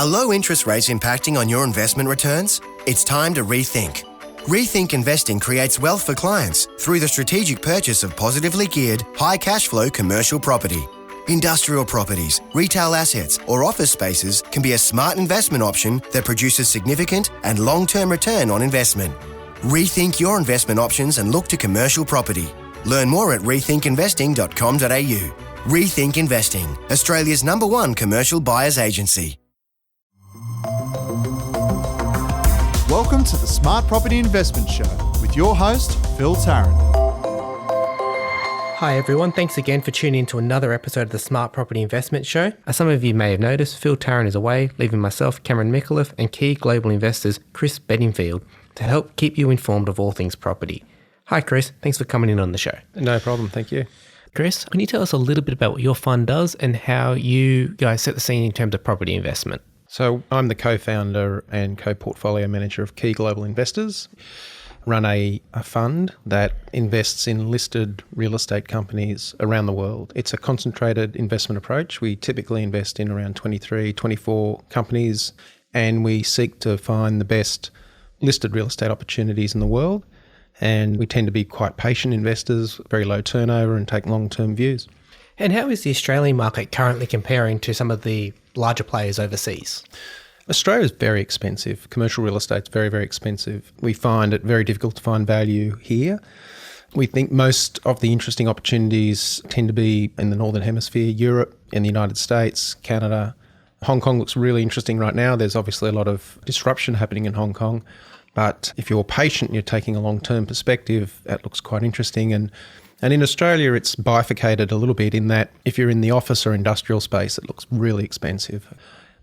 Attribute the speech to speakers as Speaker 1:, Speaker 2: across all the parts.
Speaker 1: Are low interest rates impacting on your investment returns? It's time to rethink. Rethink Investing creates wealth for clients through the strategic purchase of positively geared, high cash flow commercial property. Industrial properties, retail assets, or office spaces can be a smart investment option that produces significant and long-term return on investment. Rethink your investment options and look to commercial property. Learn more at rethinkinvesting.com.au. Rethink Investing, Australia's #1 commercial buyers agency.
Speaker 2: Welcome to the Smart Property Investment Show with your host, Phil Tarrant.
Speaker 3: Hi everyone, thanks again for tuning in to another episode of the Smart Property Investment Show. As some of you may have noticed, Phil Tarrant is away, leaving myself, Cameron Micallef, and Quay Global Investors, Chris Bedingfield, to help keep you informed of all things property. Hi Chris, thanks for coming in on the show.
Speaker 4: No problem, thank you.
Speaker 3: Chris, can you tell us a little bit about what your fund does and how you guys set the scene in terms of property investment?
Speaker 4: So I'm the co-founder and co-portfolio manager of Quay Global Investors. Run a fund that invests in listed real estate companies around the world. It's a concentrated investment approach. We typically invest in around 23, 24 companies, and we seek to find the best listed real estate opportunities in the world. And we tend to be quite patient investors, very low turnover, and take long-term views.
Speaker 3: And how is the Australian market currently comparing to some of the larger players overseas?
Speaker 4: Australia is very expensive. Commercial real estate is very, very expensive. We find it very difficult to find value here. We think most of the interesting opportunities tend to be in the Northern Hemisphere, Europe, in the United States, Canada. Hong Kong looks really interesting right now. There's obviously a lot of disruption happening in Hong Kong. But if you're patient and you're taking a long-term perspective, that looks quite interesting. And in Australia, it's bifurcated a little bit in that if you're in the office or industrial space, it looks really expensive.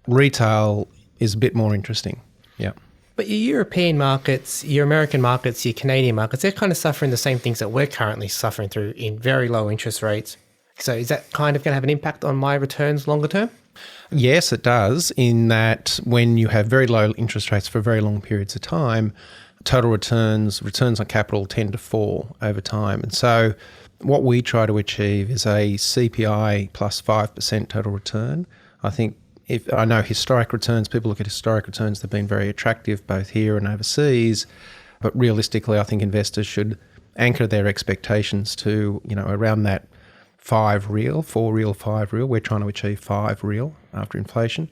Speaker 4: Retail is a bit more interesting, yeah.
Speaker 3: But your European markets, your American markets, your Canadian markets, they're kind of suffering the same things that we're currently suffering through in very low interest rates. So is that kind of going to have an impact on my returns longer term?
Speaker 4: Yes, it does, in that when you have very low interest rates for very long periods of time, total returns on capital tend to fall over time. And so what we try to achieve is a CPI plus 5% total return. I think if I know historic returns, people look at historic returns, they've been very attractive both here and overseas. But realistically, I think investors should anchor their expectations to, around that 4 real, 5 real. We're trying to achieve 5 real after inflation.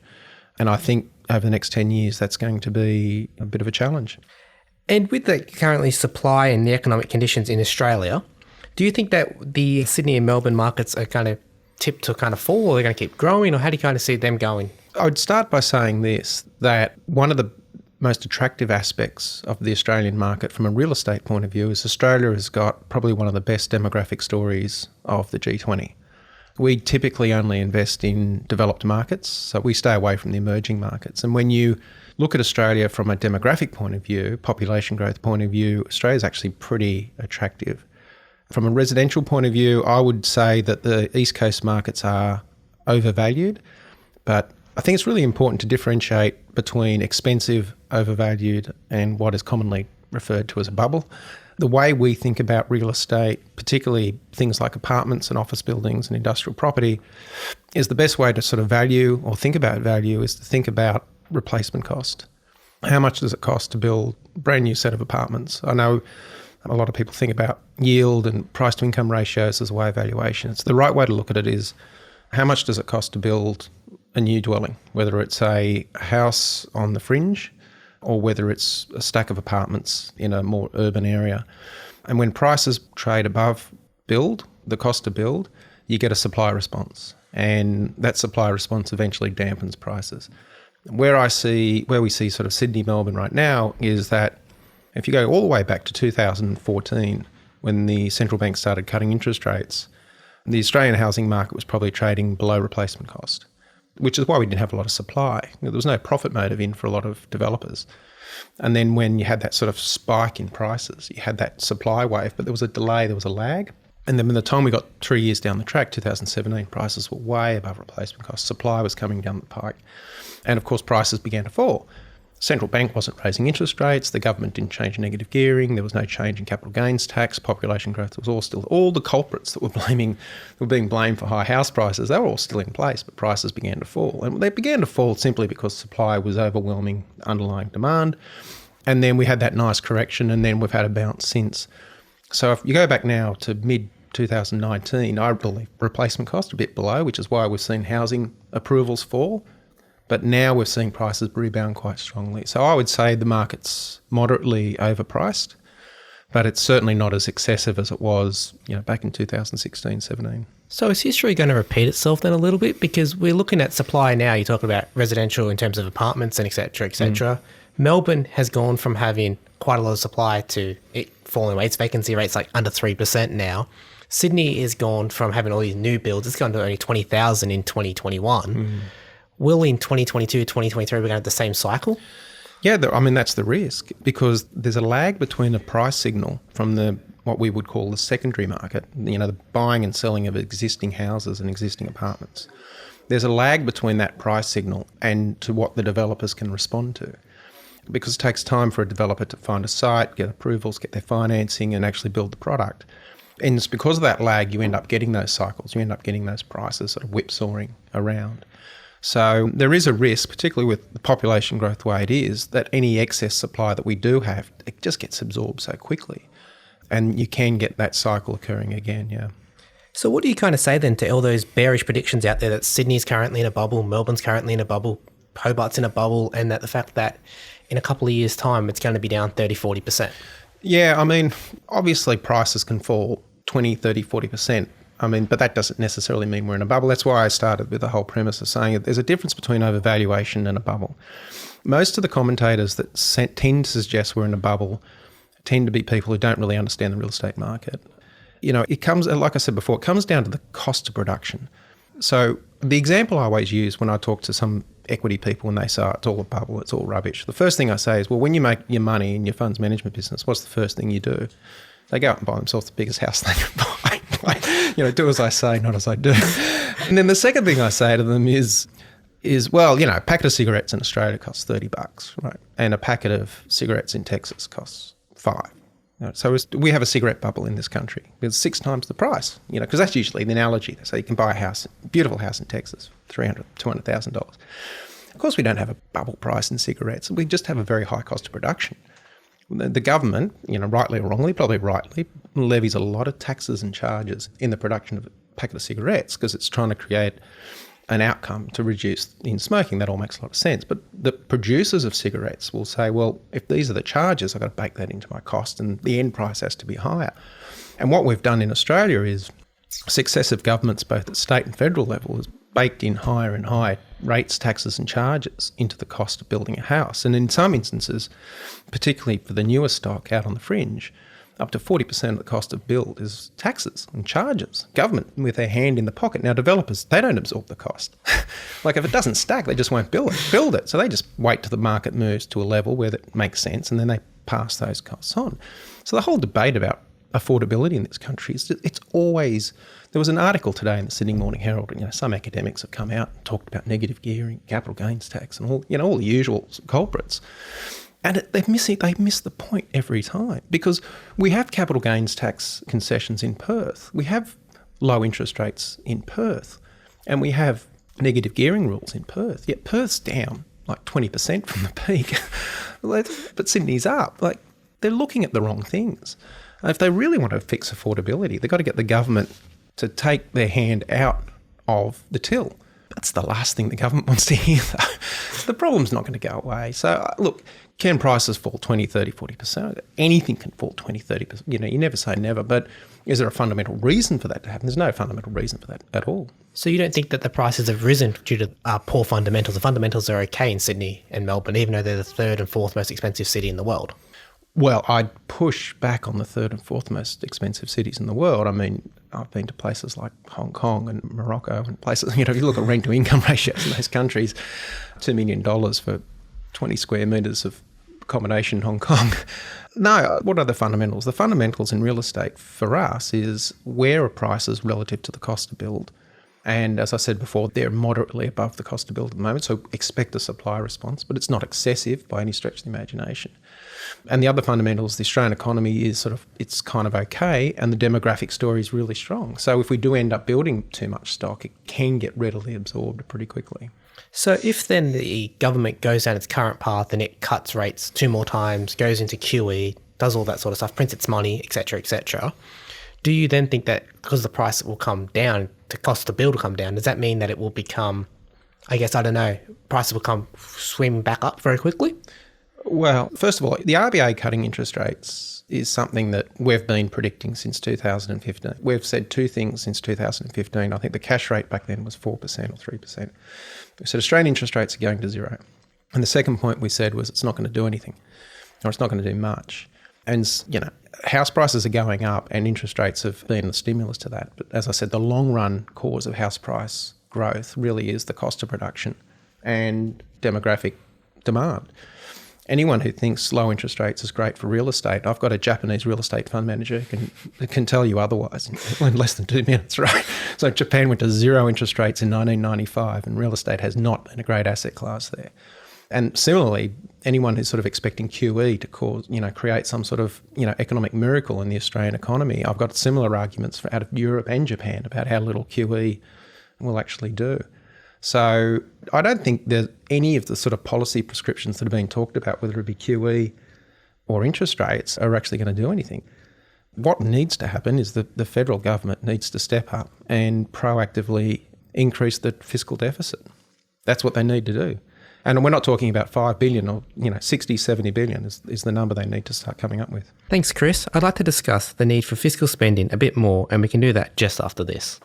Speaker 4: And I think over the next 10 years, that's going to be a bit of a challenge.
Speaker 3: And with the currently supply and the economic conditions in Australia, do you think that the Sydney and Melbourne markets are kind of tipped to kind of fall, or they're going to keep growing, or how do you kind of see them going?
Speaker 4: I would start by saying this, that one of the most attractive aspects of the Australian market from a real estate point of view is Australia has got probably one of the best demographic stories of the G20. We typically only invest in developed markets, so we stay away from the emerging markets. And when you look at Australia from a demographic point of view, population growth point of view, Australia is actually pretty attractive. From a residential point of view, I would say that the East Coast markets are overvalued, but I think it's really important to differentiate between expensive, overvalued, and what is commonly referred to as a bubble. The way we think about real estate, particularly things like apartments and office buildings and industrial property, is the best way to sort of value or think about value is to think about replacement cost. How much does it cost to build a brand new set of apartments? I know a lot of people think about yield and price to income ratios as a way of valuation. It's the right way to look at it is how much does it cost to build a new dwelling, whether it's a house on the fringe or whether it's a stack of apartments in a more urban area. And when prices trade above the cost to build, you get a supply response. And that supply response eventually dampens prices. Where we see sort of Sydney, Melbourne right now is that if you go all the way back to 2014, when the central bank started cutting interest rates, the Australian housing market was probably trading below replacement cost, which is why we didn't have a lot of supply. There was no profit motive in for a lot of developers. And then when you had that sort of spike in prices, you had that supply wave, but there was a delay, there was a lag. And then by the time we got 3 years down the track, 2017, prices were way above replacement cost. Supply was coming down the pike. And of course, prices began to fall. Central bank wasn't raising interest rates. The government didn't change negative gearing. There was no change in capital gains tax. Population growth was all the culprits that were being blamed for high house prices. They were all still in place, but prices began to fall. And they began to fall simply because supply was overwhelming underlying demand. And then we had that nice correction, and then we've had a bounce since. So if you go back now to mid-2019, I believe replacement cost a bit below, which is why we've seen housing approvals fall. But now we're seeing prices rebound quite strongly. So I would say the market's moderately overpriced, but it's certainly not as excessive as it was, back in 2016, 17.
Speaker 3: So is history going to repeat itself then a little bit? Because we're looking at supply now. You talk about residential in terms of apartments and et cetera, et cetera. Melbourne has gone from having quite a lot of supply to it falling away. Its vacancy rate's like under 3% now. Sydney has gone from having all these new builds. It's gone to only 20,000 in 2021. Will in 2022, 2023, we're going to have the same cycle?
Speaker 4: Yeah, that's the risk, because there's a lag between a price signal from what we would call the secondary market, the buying and selling of existing houses and existing apartments. There's a lag between that price signal and to what the developers can respond to, because it takes time for a developer to find a site, get approvals, get their financing, and actually build the product. And it's because of that lag you end up getting those cycles, you end up getting those prices sort of whipsawing around. So there is a risk, particularly with the population growth the way it is, that any excess supply that we do have, it just gets absorbed so quickly. And you can get that cycle occurring again, yeah.
Speaker 3: So what do you kind of say then to all those bearish predictions out there that Sydney's currently in a bubble, Melbourne's currently in a bubble, Hobart's in a bubble, and that the fact that in a couple of years' time it's going to be down 30, 40%?
Speaker 4: Yeah, obviously prices can fall 20, 30, 40%. But that doesn't necessarily mean we're in a bubble. That's why I started with the whole premise of saying that there's a difference between overvaluation and a bubble. Most of the commentators that tend to suggest we're in a bubble tend to be people who don't really understand the real estate market. It comes, like I said before, it comes down to the cost of production. So the example I always use when I talk to some equity people when they say it's all a bubble, it's all rubbish, the first thing I say is, well, when you make your money in your funds management business, what's the first thing you do? They go out and buy themselves the biggest house they can buy. Do as I say, not as I do. And then the second thing I say to them is well, a packet of cigarettes in Australia costs $30, right? And a packet of cigarettes in Texas costs $5. So we have a cigarette bubble in this country. It's 6 times the price, because that's usually the analogy. So you can buy a beautiful house in Texas, $300,000, $200,000. Of course, we don't have a bubble price in cigarettes. We just have a very high cost of production. The government, rightly or wrongly, probably rightly, levies a lot of taxes and charges in the production of a packet of cigarettes because it's trying to create an outcome to reduce in smoking. That all makes a lot of sense. But the producers of cigarettes will say, well, if these are the charges, I've got to bake that into my cost and the end price has to be higher. And what we've done in Australia is successive governments, both at state and federal level, has baked in higher and higher rates, taxes and charges into the cost of building a house. And in some instances, particularly for the newer stock out on the fringe, up to 40% of the cost of build is taxes and charges. Government with their hand in the pocket. Now, developers, they don't absorb the cost. Like if it doesn't stack, they just won't build it. So they just wait till the market moves to a level where that makes sense and then they pass those costs on. So the whole debate about affordability in this country, it's always... There was an article today in the Sydney Morning Herald, some academics have come out and talked about negative gearing, capital gains tax and all the usual culprits. And they miss the point every time, because we have capital gains tax concessions in Perth. We have low interest rates in Perth, and we have negative gearing rules in Perth. Yet Perth's down like 20% from the peak, but Sydney's up. Like, they're looking at the wrong things. And if they really want to fix affordability, they've got to get the government to take their hand out of the till. That's the last thing the government wants to hear, though. The problem's not going to go away. So, look, can prices fall 20, 30, 40%? Anything can fall 20, 30%. You never say never, but is there a fundamental reason for that to happen? There's no fundamental reason for that at all.
Speaker 3: So you don't think that the prices have risen due to poor fundamentals? The fundamentals are okay in Sydney and Melbourne, even though they're the 3rd and 4th most expensive city in the world?
Speaker 4: Well, I'd push back on the 3rd and 4th most expensive cities in the world. I've been to places like Hong Kong and Morocco and places, if you look at rent to income ratios in those countries, $2 million for 20 square metres of accommodation in Hong Kong. No, what are the fundamentals? The fundamentals in real estate for us is where are prices relative to the cost to build? And as I said before, they're moderately above the cost to build at the moment, so expect a supply response, but it's not excessive by any stretch of the imagination. And the other fundamentals, the Australian economy is it's kind of okay, and the demographic story is really strong. So if we do end up building too much stock, it can get readily absorbed pretty quickly.
Speaker 3: So if then the government goes down its current path and it cuts rates 2 more times, goes into QE, does all that sort of stuff, prints its money, etc., do you then think that because the price will come down, the cost to build will come down, does that mean that it will become, prices will come swim back up very quickly?
Speaker 4: Well, first of all, the RBA cutting interest rates is something that we've been predicting since 2015. We've said two things since 2015. I think the cash rate back then was 4% or 3%. We said Australian interest rates are going to zero. And the second point we said was it's not going to do anything, or it's not going to do much. And, house prices are going up and interest rates have been the stimulus to that. But as I said, the long run cause of house price growth really is the cost of production and demographic demand. Anyone who thinks low interest rates is great for real estate, I've got a Japanese real estate fund manager who can tell you otherwise in less than 2 minutes, right? So Japan went to zero interest rates in 1995 and real estate has not been a great asset class there. And similarly, anyone who's expecting QE to cause, create some economic miracle in the Australian economy, I've got similar arguments out of Europe and Japan about how little QE will actually do. So I don't think that any of the policy prescriptions that are being talked about, whether it be QE or interest rates, are actually going to do anything. What needs to happen is that the federal government needs to step up and proactively increase the fiscal deficit. That's what they need to do. And we're not talking about 5 billion or 60, 70 billion is the number they need to start coming up with.
Speaker 3: Thanks, Chris. I'd like to discuss the need for fiscal spending a bit more, and we can do that just after this.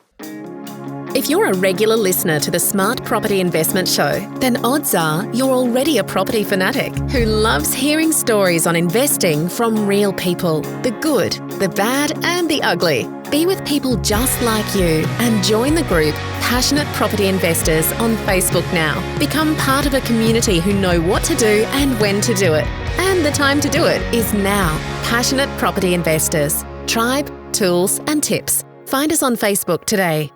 Speaker 5: If you're a regular listener to the Smart Property Investment Show, then odds are you're already a property fanatic who loves hearing stories on investing from real people, the good, the bad and the ugly. Be with people just like you and join the group Passionate Property Investors on Facebook now. Become part of a community who know what to do and when to do it. And the time to do it is now. Passionate Property Investors. Tribe, tools and tips. Find us on Facebook today.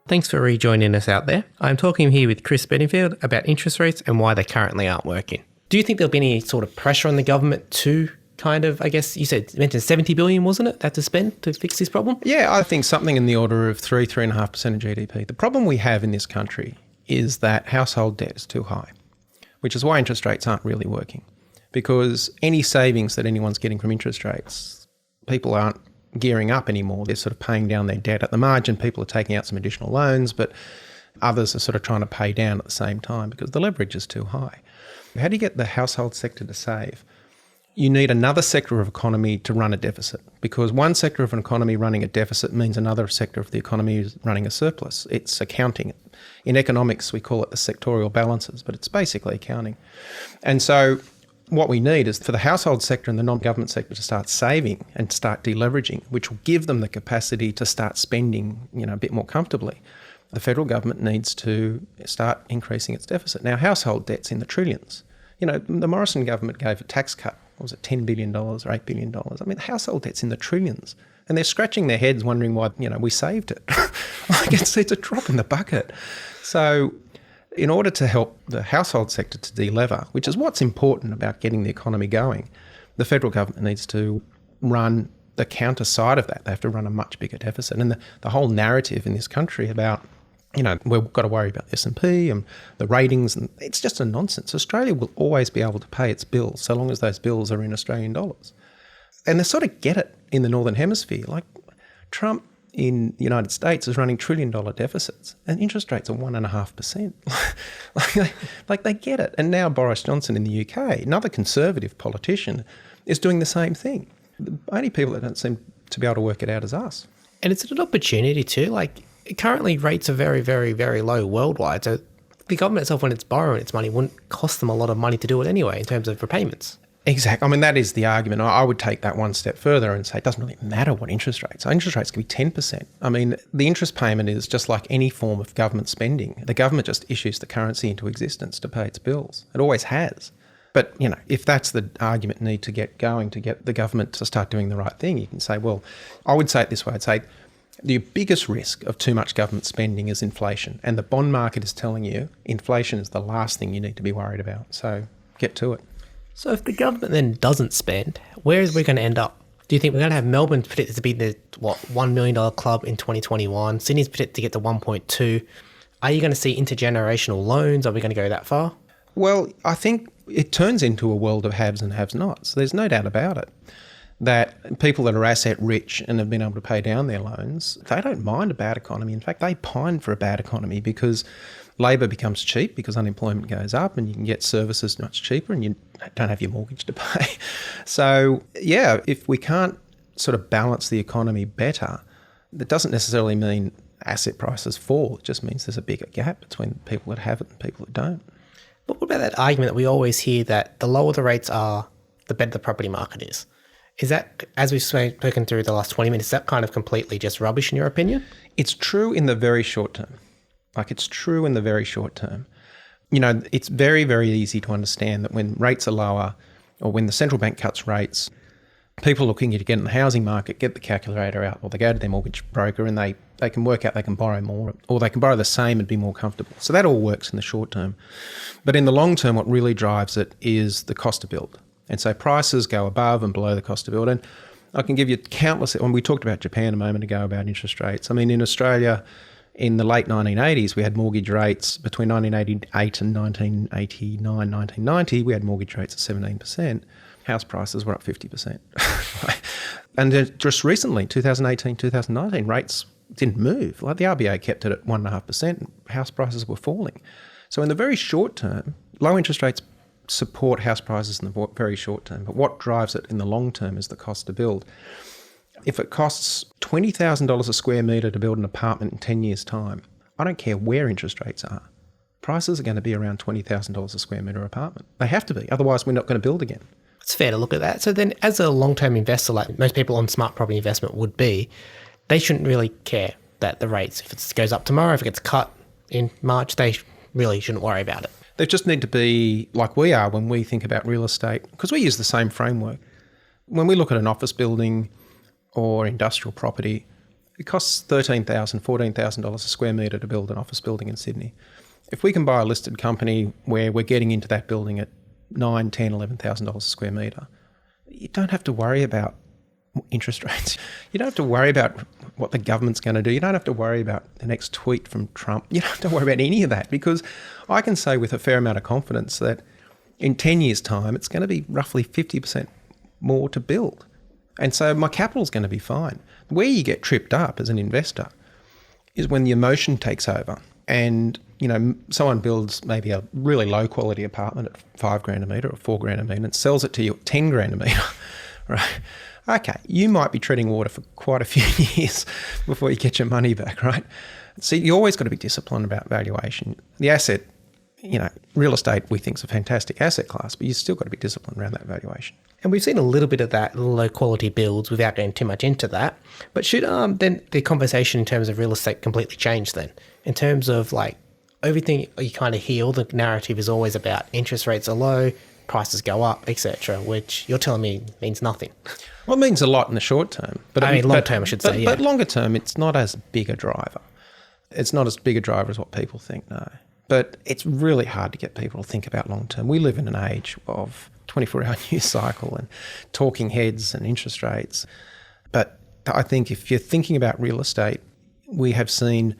Speaker 3: Thanks for rejoining us out there. I'm talking here with Chris Bedingfield about interest rates and why they currently aren't working. Do you think there'll be any sort of pressure on the government to you mentioned 70 billion, wasn't it, that to spend to fix this problem?
Speaker 4: Yeah, I think something in the order of 3.5% of GDP. The problem we have in this country is that household debt is too high, which is why interest rates aren't really working. Because any savings that anyone's getting from interest rates, people aren't gearing up anymore. They're paying down their debt. At the margin, people are taking out some additional loans, but others are trying to pay down at the same time because the leverage is too high. How do you get the household sector to save? You need another sector of economy to run a deficit, because one sector of an economy running a deficit means another sector of the economy is running a surplus. It's accounting. In economics, we call it the sectorial balances, but it's basically accounting. And so what we need is for the household sector and the non-government sector to start saving and start deleveraging, which will give them the capacity to start spending, a bit more comfortably. The federal government needs to start increasing its deficit. Now, household debt's in the trillions. The Morrison government gave a tax cut, what was it, $10 billion or $8 billion? I mean, the household debt's in the trillions. And they're scratching their heads wondering why, we saved it. It's a drop in the bucket. So in order to help the household sector to delever, which is what's important about getting the economy going, the federal government needs to run the counter side of that. They have to run a much bigger deficit. And the whole narrative in this country about, we've got to worry about S&P and the ratings, and it's just a nonsense. Australia will always be able to pay its bills so long as those bills are in Australian dollars. And they get it in the Northern Hemisphere. Like Trump in the United States is running $1 trillion deficits and interest rates are 1.5%. like they get it. And now Boris Johnson in the UK, another conservative politician, is doing the same thing. The only people that don't seem to be able to work it out is us.
Speaker 3: And it's an opportunity too. Currently rates are very, very, very low worldwide. So the government itself, when it's borrowing its money, wouldn't cost them a lot of money to do it anyway in terms of repayments.
Speaker 4: Exactly. I mean, that is the argument. I would take that one step further and say it doesn't really matter what interest rates. Interest rates can be 10%. I mean, the interest payment is just like any form of government spending. The government just issues the currency into existence to pay its bills. It always has. But, if that's the argument need to get going to get the government to start doing the right thing, you can say, well, I would say it this way. I'd say The biggest risk of too much government spending is inflation, and the bond market is telling you inflation is the last thing you need to be worried about. So get to it.
Speaker 3: So if the government then doesn't spend, where is we going to end up? Do you think we're going to have Melbourne predicted to be the $1 million club in 2021? Sydney's predicted to get to 1.2. Are you going to see intergenerational loans? Are we going to go that far?
Speaker 4: Well, I think it turns into a world of haves and have-nots. There's no doubt about it. That people that are asset rich and have been able to pay down their loans, they don't mind a bad economy. In fact, they pine for a bad economy because labour becomes cheap because unemployment goes up and you can get services much cheaper and you don't have your mortgage to pay. So, yeah, if we can't sort of balance the economy better, that doesn't necessarily mean asset prices fall. It just means there's a bigger gap between people that have it and people that don't.
Speaker 3: But what about that argument that we always hear that the lower the rates are, the better the property market is? Is that, as we've spoken through the last 20 minutes, is that kind of completely just rubbish in your opinion?
Speaker 4: It's true in the very short term. It's true in the very short term. It's very, very easy to understand that when rates are lower or when the central bank cuts rates, people looking to get in the housing market get the calculator out or they go to their mortgage broker and they can work out they can borrow more or they can borrow the same and be more comfortable. So that all works in the short term. But in the long term, what really drives it is the cost to build. And so prices go above and below the cost to build. And I can give you countless, when we talked about Japan a moment ago about interest rates. I mean, in Australia, in the late 1980s, we had mortgage rates between 1988 and 1989, 1990, we had mortgage rates of 17%. House prices were up 50%. And then just recently, 2018, 2019, rates didn't move. Like the RBA kept it at 1.5% and house prices were falling. So in the very short term, low interest rates support house prices in the very short term. But what drives it in the long term is the cost to build. If it costs $20,000 a square metre to build an apartment in 10 years' time, I don't care where interest rates are. Prices are going to be around $20,000 a square metre apartment. They have to be, otherwise we're not going to build again.
Speaker 3: It's fair to look at that. So then as a long-term investor, like most people on smart property investment would be, they shouldn't really care that the rates, if it goes up tomorrow, if it gets cut in March, they really shouldn't worry about it.
Speaker 4: They just need to be like we are when we think about real estate, because we use the same framework. When we look at an office building or industrial property, it costs $13,000, $14,000 a square metre to build an office building in Sydney. If we can buy a listed company where we're getting into that building at $9,000, $10,000, $11,000 a square metre, you don't have to worry about interest rates. You don't have to worry about what the government's going to do. You don't have to worry about the next tweet from Trump. You don't have to worry about any of that, because I can say with a fair amount of confidence that in 10 years' time, it's going to be roughly 50% more to build. And so my capital's going to be fine. Where you get tripped up as an investor is when the emotion takes over and, someone builds maybe a really low quality apartment at $5,000 a metre or $4,000 a metre and sells it to you at $10,000 a metre, right? Okay, you might be treading water for quite a few years before you get your money back, right? So you always got to be disciplined about valuation. The asset, real estate we think is a fantastic asset class, but you still got to be disciplined around that valuation.
Speaker 3: And we've seen a little bit of that low quality builds without going too much into that. But should then the conversation in terms of real estate completely change then? In terms of like everything you kind of hear, all the narrative is always about interest rates are low, prices go up, etc., which you're telling me means nothing.
Speaker 4: Well, it means a lot in the short term. But
Speaker 3: long term, I should say,
Speaker 4: But longer term, it's not as big a driver. It's not as big a driver as what people think, no. But it's really hard to get people to think about long term. We live in an age of 24-hour news cycle and talking heads and interest rates. But I think if you're thinking about real estate, we have seen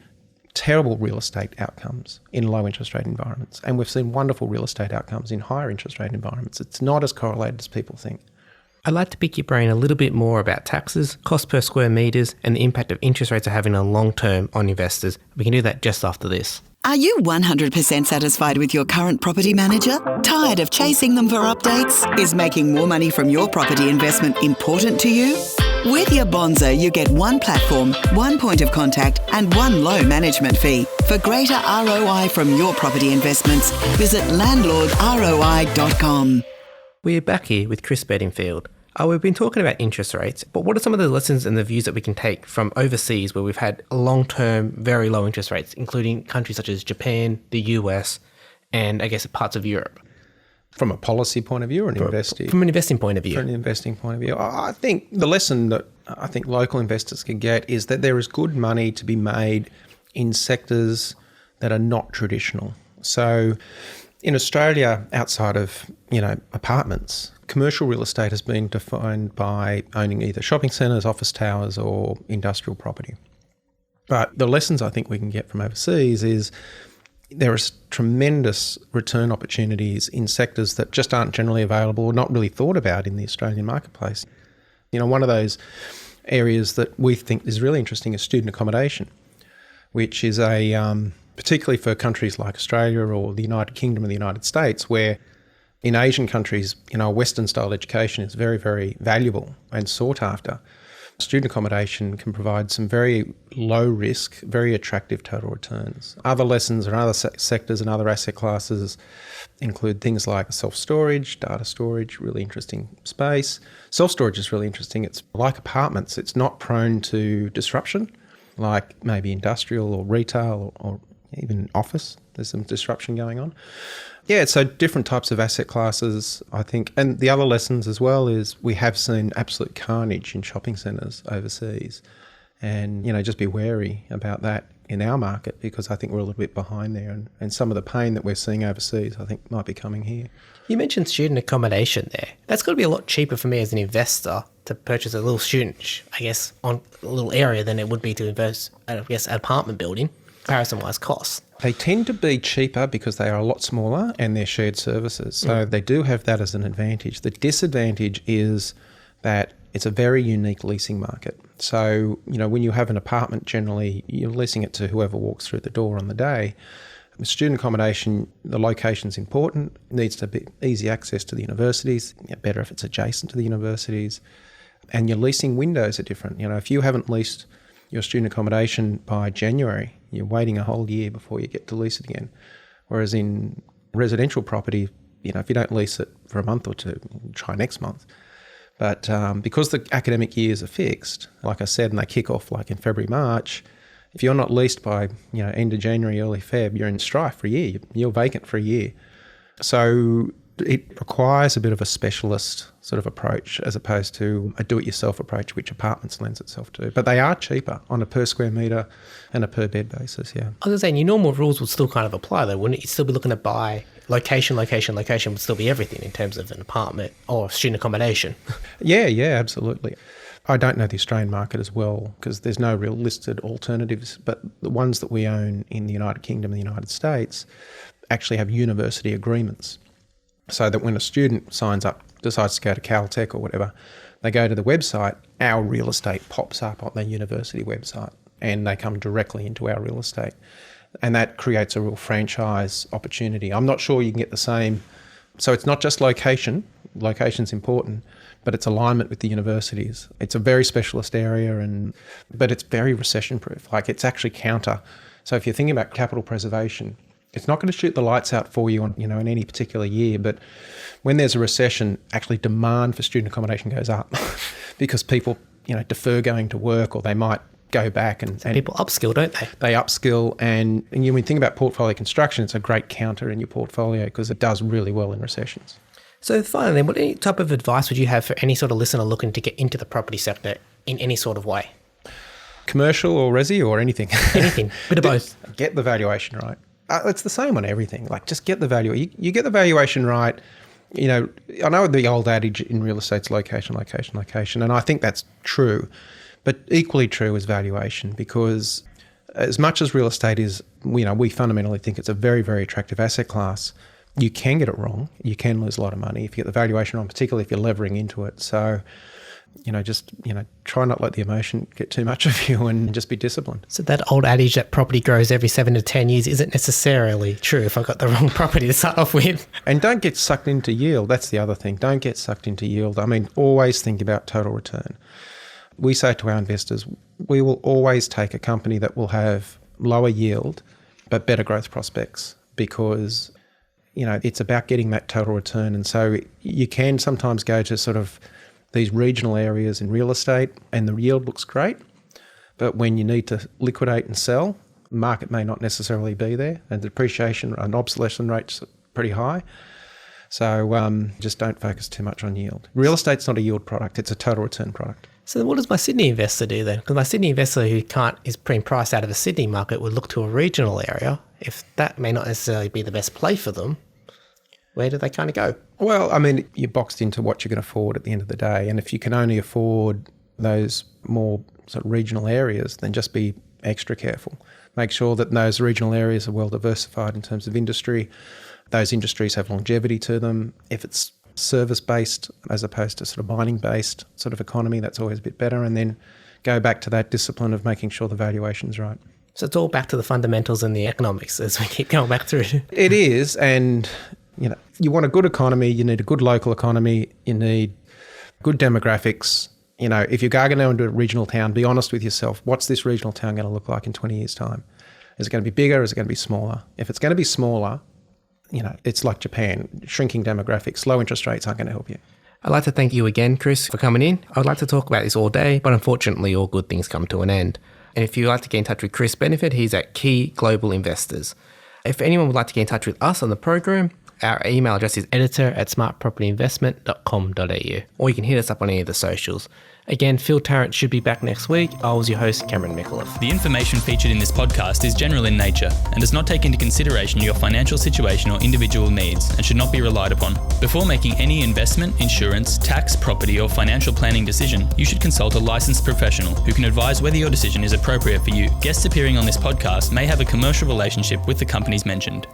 Speaker 4: terrible real estate outcomes in low interest rate environments. And we've seen wonderful real estate outcomes in higher interest rate environments. It's not as correlated as people think.
Speaker 3: I'd like to pick your brain a little bit more about taxes, cost per square metres, and the impact of interest rates are having on long term on investors. We can do that just after this.
Speaker 6: Are you 100% satisfied with your current property manager? Tired of chasing them for updates? Is making more money from your property investment important to you? With your Bonza, you get one platform, one point of contact, and one low management fee. For greater ROI from your property investments, visit landlordroi.com.
Speaker 3: We're back here with Chris Bedingfield. We've been talking about interest rates, but what are some of the lessons and the views that we can take from overseas where we've had long-term, very low interest rates, including countries such as Japan, the US, and I guess parts of Europe?
Speaker 4: From a policy point of view or an investing?
Speaker 3: From an investing point of view.
Speaker 4: From an investing point of view. I think the lesson that I think local investors can get is that there is good money to be made in sectors that are not traditional. So in Australia, outside of, apartments, commercial real estate has been defined by owning either shopping centres, office towers or industrial property. But the lessons I think we can get from overseas is there are tremendous return opportunities in sectors that just aren't generally available or not really thought about in the Australian marketplace. One of those areas that we think is really interesting is student accommodation, which is particularly for countries like Australia or the United Kingdom and the United States, where in Asian countries, a Western-style education is very, very valuable and sought after. Student accommodation can provide some very low risk, very attractive total returns. Other lessons or other sectors and other asset classes include things like self-storage, data storage, really interesting space. Self-storage is really interesting. It's like apartments. It's not prone to disruption, like maybe industrial or retail or even office. There's some disruption going on. Yeah, so different types of asset classes, I think. And the other lessons as well is we have seen absolute carnage in shopping centres overseas. And, just be wary about that in our market, because I think we're a little bit behind there. And some of the pain that we're seeing overseas, I think, might be coming here.
Speaker 3: You mentioned student accommodation there. That's got to be a lot cheaper for me as an investor to purchase a little student, on a little area than it would be to invest, an apartment building, comparison-wise costs.
Speaker 4: They tend to be cheaper because they are a lot smaller and they're shared services. So they do have that as an advantage. The disadvantage is that it's a very unique leasing market. So, when you have an apartment, generally you're leasing it to whoever walks through the door on the day. With student accommodation, the location's important. It needs to be easy access to the universities. Better if it's adjacent to the universities. And your leasing windows are different. If you haven't leased your student accommodation by January, you're waiting a whole year before you get to lease it again. Whereas in residential property, if you don't lease it for a month or two, try next month. But because the academic years are fixed, like I said, and they kick off like in February, March, if you're not leased by end of January, early Feb, you're in strife for a year. You're vacant for a year. So it requires a bit of a specialist sort of approach as opposed to a do-it-yourself approach, which apartments lends itself to. But they are cheaper on a per square metre and a per bed basis, yeah.
Speaker 3: I was saying, your normal rules would still kind of apply though, wouldn't it? You'd still be looking to buy location would still be everything in terms of an apartment or student accommodation.
Speaker 4: Yeah, absolutely. I don't know the Australian market as well because there's no real listed alternatives, but the ones that we own in the United Kingdom and the United States actually have university agreements. So that when a student signs up, decides to go to Caltech or whatever, they go to the website, our real estate pops up on the university website and they come directly into our real estate. And that creates a real franchise opportunity. I'm not sure you can get the same. So it's not just location. Location's important, but it's alignment with the universities. It's a very specialist area, but it's very recession-proof. Like it's actually counter. So if you're thinking about capital preservation, it's not going to shoot the lights out for you in any particular year, but when there's a recession, actually demand for student accommodation goes up because people, defer going to work or they might go back and
Speaker 3: people upskill, don't they?
Speaker 4: They upskill, and when you think about portfolio construction, it's a great counter in your portfolio because it does really well in recessions.
Speaker 3: So finally, what any type of advice would you have for any sort of listener looking to get into the property sector in any sort of way? Commercial or resi or anything? Anything, bit of both.
Speaker 4: Get the valuation right. It's the same on everything. Like just get the value. You get the valuation right. I know the old adage in real estate's location, and I think that's true. But equally true is valuation, because as much as real estate is, we fundamentally think it's a very, very attractive asset class, you can get it wrong. You can lose a lot of money if you get the valuation wrong, particularly if you're levering into it. So, try not let the emotion get too much of you and just be disciplined.
Speaker 3: So that old adage that property grows every 7 to 10 years isn't necessarily true if I got the wrong property to start off with.
Speaker 4: And don't get sucked into yield. That's the other thing. Don't get sucked into yield. Always think about total return. We say to our investors, we will always take a company that will have lower yield but better growth prospects, because it's about getting that total return. And so you can sometimes go to sort of these regional areas in real estate and the yield looks great, but when you need to liquidate and sell, the market may not necessarily be there, and depreciation and obsolescence rates are pretty high. So just don't focus too much on yield. Real estate's not a yield product, it's a total return product.
Speaker 3: So what does my Sydney investor do then? Because my Sydney investor who is being priced out of the Sydney market would look to a regional area. If that may not necessarily be the best play for them, where do they kind of go?
Speaker 4: Well, I mean, you're boxed into what you can afford at the end of the day. And if you can only afford those more sort of regional areas, then just be extra careful. Make sure that those regional areas are well diversified in terms of industry. Those industries have longevity to them. If it's service-based as opposed to sort of mining-based sort of economy, that's always a bit better. And then go back to that discipline of making sure the valuation's right.
Speaker 3: So it's all back to the fundamentals and the economics as we keep going back through.
Speaker 4: It is. And, you want a good economy, you need a good local economy, you need good demographics. If you're going into a regional town, be honest with yourself. What's this regional town going to look like in 20 years' time? Is it going to be bigger? Is it going to be smaller? If it's going to be smaller, it's like Japan, shrinking demographics, low interest rates aren't going to help you.
Speaker 3: I'd like to thank you again, Chris, for coming in. I'd like to talk about this all day, but unfortunately, all good things come to an end. And if you'd like to get in touch with Chris Bedingfield, he's at Quay Global Investors. If anyone would like to get in touch with us on the program, our email address is editor@smartpropertyinvestment.com.au, or you can hit us up on any of the socials. Again, Phil Tarrant should be back next week. I was your host, Cameron Micallef.
Speaker 7: The information featured in this podcast is general in nature and does not take into consideration your financial situation or individual needs and should not be relied upon. Before making any investment, insurance, tax, property or financial planning decision, you should consult a licensed professional who can advise whether your decision is appropriate for you. Guests appearing on this podcast may have a commercial relationship with the companies mentioned.